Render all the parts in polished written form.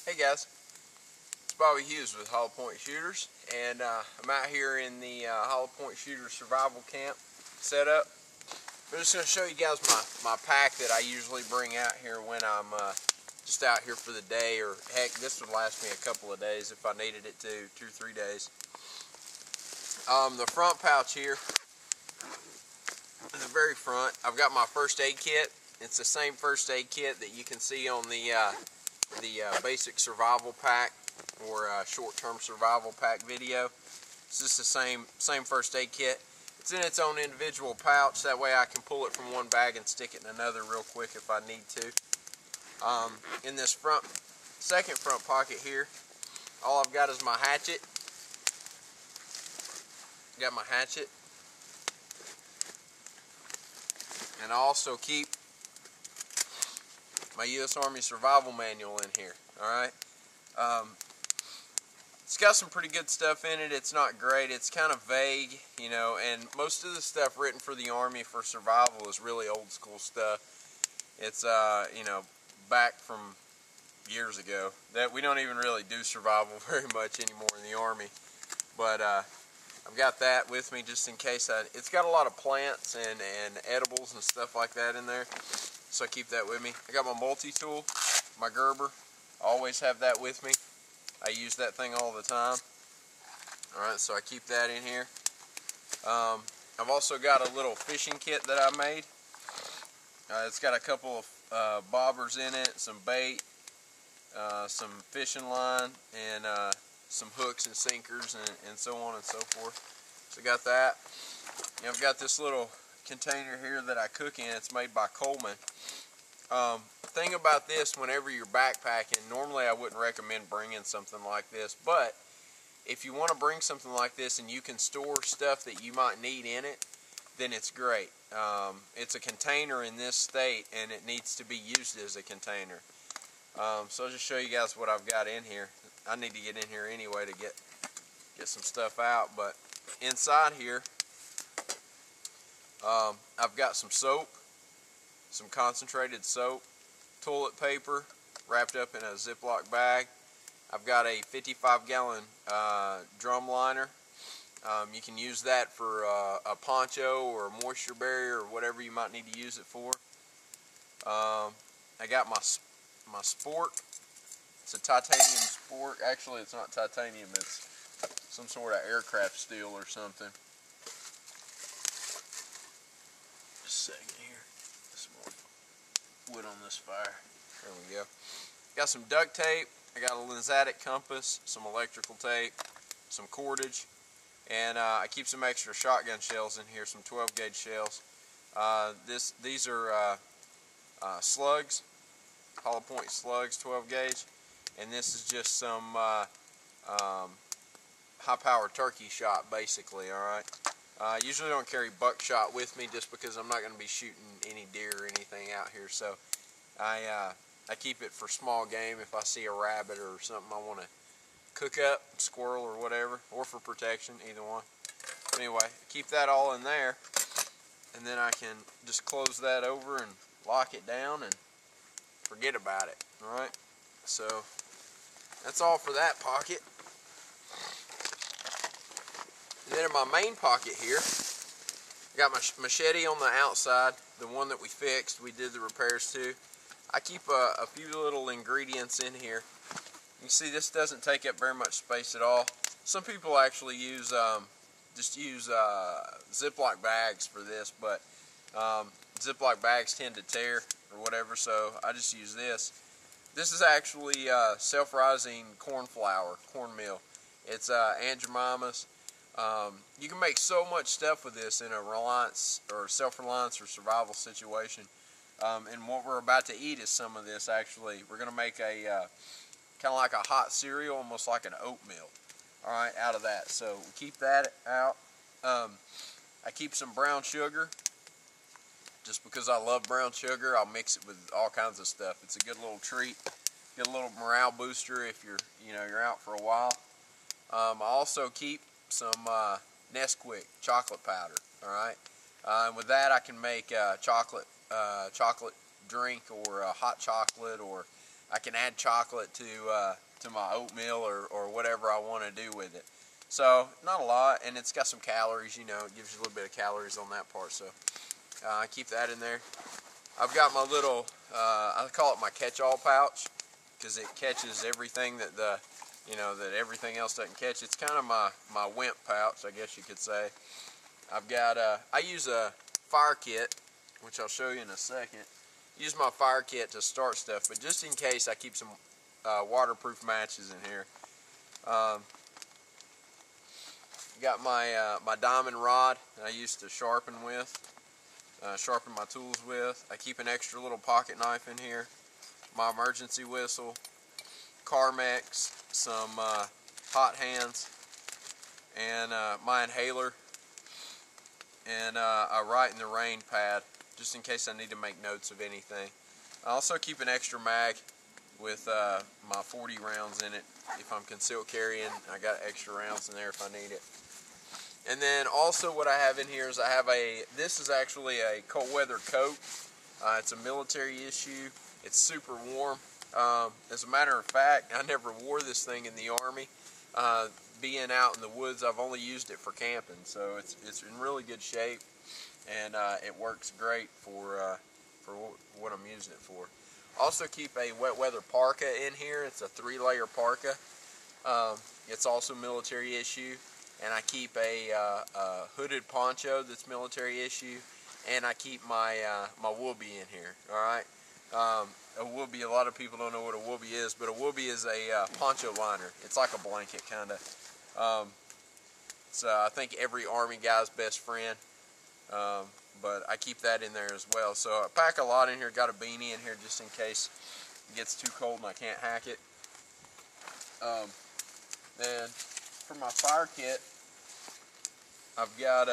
Hey guys, it's Bobby Hughes with Hollow Point Shooters, and I'm out here in the Hollow Point Shooters survival camp setup. I'm just going to show you guys my pack that I usually bring out here when I'm just out here for the day, or heck, this would last me a couple of days if I needed it to, 2 or 3 days. The front pouch here, in the very front, I've got my first aid kit. It's the same first aid kit that you can see on the basic survival pack or short-term survival pack video. It's just the same first aid kit. It's in its own individual pouch, that way I can pull it from one bag and stick it in another real quick if I need to. In this second front pocket here, all I've got is my hatchet. Got my hatchet. And I also keep my U.S. Army survival manual in here. Alright, it's got some pretty good stuff in it. It's not great, it's kind of vague, you know, and most of the stuff written for the Army for survival is really old school stuff. It's you know, back from years ago, that we don't even really do survival very much anymore in the Army. But I've got that with me just in case. It's got a lot of plants and edibles and stuff like that in there, so I keep that with me. I got my multi-tool, my Gerber. Always have that with me. I use that thing all the time. Alright, so I keep that in here. I've also got a little fishing kit that I made. It's got a couple of bobbers in it, some bait, some fishing line, and some hooks and sinkers, and so on and so forth. So I got that. And I've got this little container here that I cook in. It's made by Coleman. Thing about this, whenever you're backpacking, normally I wouldn't recommend bringing something like this, but if you want to bring something like this and you can store stuff that you might need in it, then it's great. It's a container in this state, and it needs to be used as a container. So I'll just show you guys what I've got in here. I need to get in here anyway to get some stuff out, but inside here I've got some soap, some concentrated soap, toilet paper wrapped up in a Ziploc bag. I've got a 55-gallon drum liner. You can use that for a poncho or a moisture barrier or whatever you might need to use it for. I got my sport. It's a titanium sport. Actually, it's not titanium. It's some sort of aircraft steel or something. Just a second here. Some more wood on this fire. There we go. Got some duct tape. I got a lensatic compass, some electrical tape, some cordage, and I keep some extra shotgun shells in here, some 12-gauge shells. These are slugs, hollow point slugs, 12-gauge, and this is just some high-powered turkey shot, basically. All right. I usually don't carry buckshot with me just because I'm not going to be shooting any deer or anything out here, so I keep it for small game if I see a rabbit or something I want to cook up, squirrel or whatever, or for protection, either one. But anyway, keep that all in there, and then I can just close that over and lock it down and forget about it. Alright, so that's all for that pocket. And then in my main pocket here, I got my machete on the outside, the one that we fixed, we did the repairs to. I keep a few little ingredients in here. You can see this doesn't take up very much space at all. Some people actually use just use Ziploc bags for this, but Ziploc bags tend to tear or whatever, so I just use this. This is actually self-rising corn flour, cornmeal. It's Aunt Jemima's. You can make so much stuff with this in a reliance or self-reliance or survival situation. And what we're about to eat is some of this. Actually, we're going to make a kind of like a hot cereal, almost like an oatmeal. All right, out of that. So we keep that out. I keep some brown sugar, just because I love brown sugar. I'll mix it with all kinds of stuff. It's a good little treat, get a little morale booster if you're out for a while. I also keep some Nesquik chocolate powder. All right, and with that I can make chocolate drink or hot chocolate or I can add chocolate to my oatmeal or whatever I want to do with it. So not a lot, and it's got some calories, you know, it gives you a little bit of calories on that part, so I keep that in there. I've got my little, I call it my catch-all pouch, because it catches everything that that everything else doesn't catch. It's kind of my wimp pouch, I guess you could say. I've got, I use a fire kit, which I'll show you in a second. Use my fire kit to start stuff, but just in case, I keep some waterproof matches in here. Got my diamond rod that I used to sharpen with, sharpen my tools with. I keep an extra little pocket knife in here. My emergency whistle, Carmex, some hot hands, and my inhaler, and a Right in the Rain pad, just in case I need to make notes of anything. I also keep an extra mag with my 40 rounds in it. If I'm concealed carrying, I got extra rounds in there if I need it. And then also what I have in here is I have this is actually a cold weather coat. It's a military issue. It's super warm. As a matter of fact, I never wore this thing in the Army. Being out in the woods, I've only used it for camping, so it's in really good shape, and it works great for what I'm using it for. Also keep a wet weather parka in here. It's a 3-layer parka. It's also military issue. And I keep a hooded poncho that's military issue, and I keep my my whoopee in here. All right, a whoopee. A lot of people don't know what a whoopee is, but a whoopee is a poncho liner. It's like a blanket, kind of. So I think every Army guy's best friend. But I keep that in there as well. So I pack a lot in here. Got a beanie in here just in case it gets too cold and I can't hack it. Then for my fire kit, I've got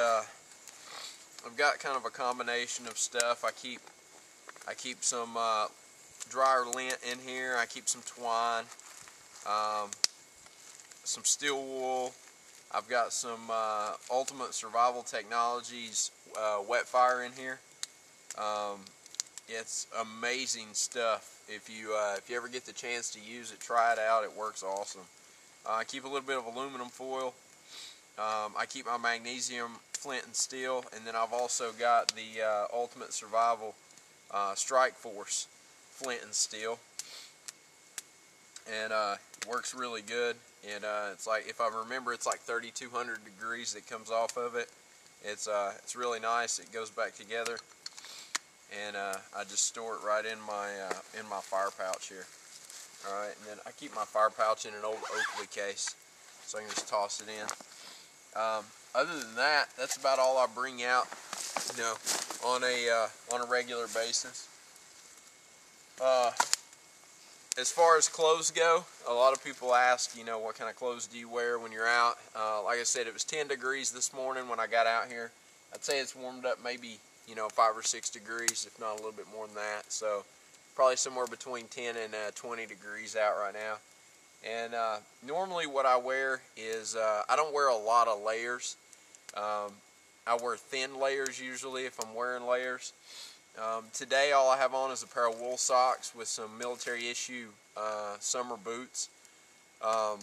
kind of a combination of stuff. I keep some dryer lint in here. I keep some twine, some steel wool. I've got some Ultimate Survival Technologies wet fire in here. It's amazing stuff. If you ever get the chance to use it, try it out. It works awesome. I keep a little bit of aluminum foil. I keep my magnesium flint and steel, and then I've also got the Ultimate Survival Strike Force flint and steel, and it works really good. And it's like, if I remember, it's like 3,200 degrees that comes off of it. It's really nice. It goes back together, and I just store it right in my fire pouch here. All right, and then I keep my fire pouch in an old Oakley case, so I can just toss it in. Other than that, that's about all I bring out, you know, on a regular basis. As far as clothes go, a lot of people ask, you know, what kind of clothes do you wear when you're out? Like I said, it was 10 degrees this morning when I got out here. I'd say it's warmed up maybe, you know, 5 or 6 degrees, if not a little bit more than that. So probably somewhere between 10 and 20 degrees out right now. And normally what I wear is, I don't wear a lot of layers. I wear thin layers usually if I'm wearing layers. Today all I have on is a pair of wool socks with some military issue summer boots. I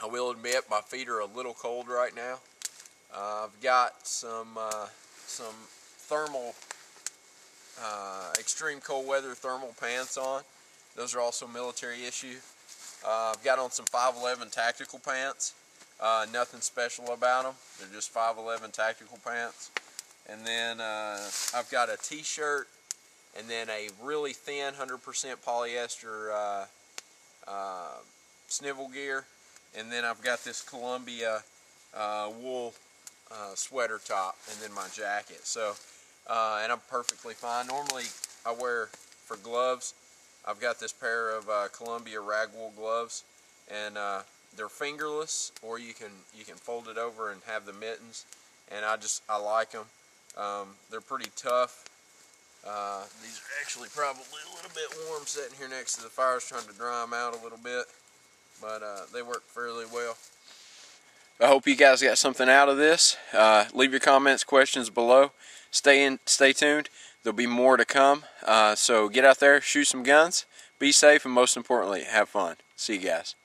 will admit my feet are a little cold right now. I've got some thermal, extreme cold weather thermal pants on. Those are also military issue. I've got on some 511 tactical pants. Nothing special about them. They're just 511 tactical pants. And then I've got a t-shirt, and then a really thin 100% polyester snivel gear. And then I've got this Columbia wool sweater top, and then my jacket. So, and I'm perfectly fine. Normally I wear, for gloves, I've got this pair of Columbia rag wool gloves, and they're fingerless, or you can fold it over and have the mittens, and I like them. They're pretty tough. These are actually probably a little bit warm sitting here next to the fire. I was trying to dry them out a little bit, but they work fairly well. I hope you guys got something out of this. Leave your comments, questions below. Stay tuned. There'll be more to come. So get out there, shoot some guns. Be safe, and most importantly, have fun. See you guys.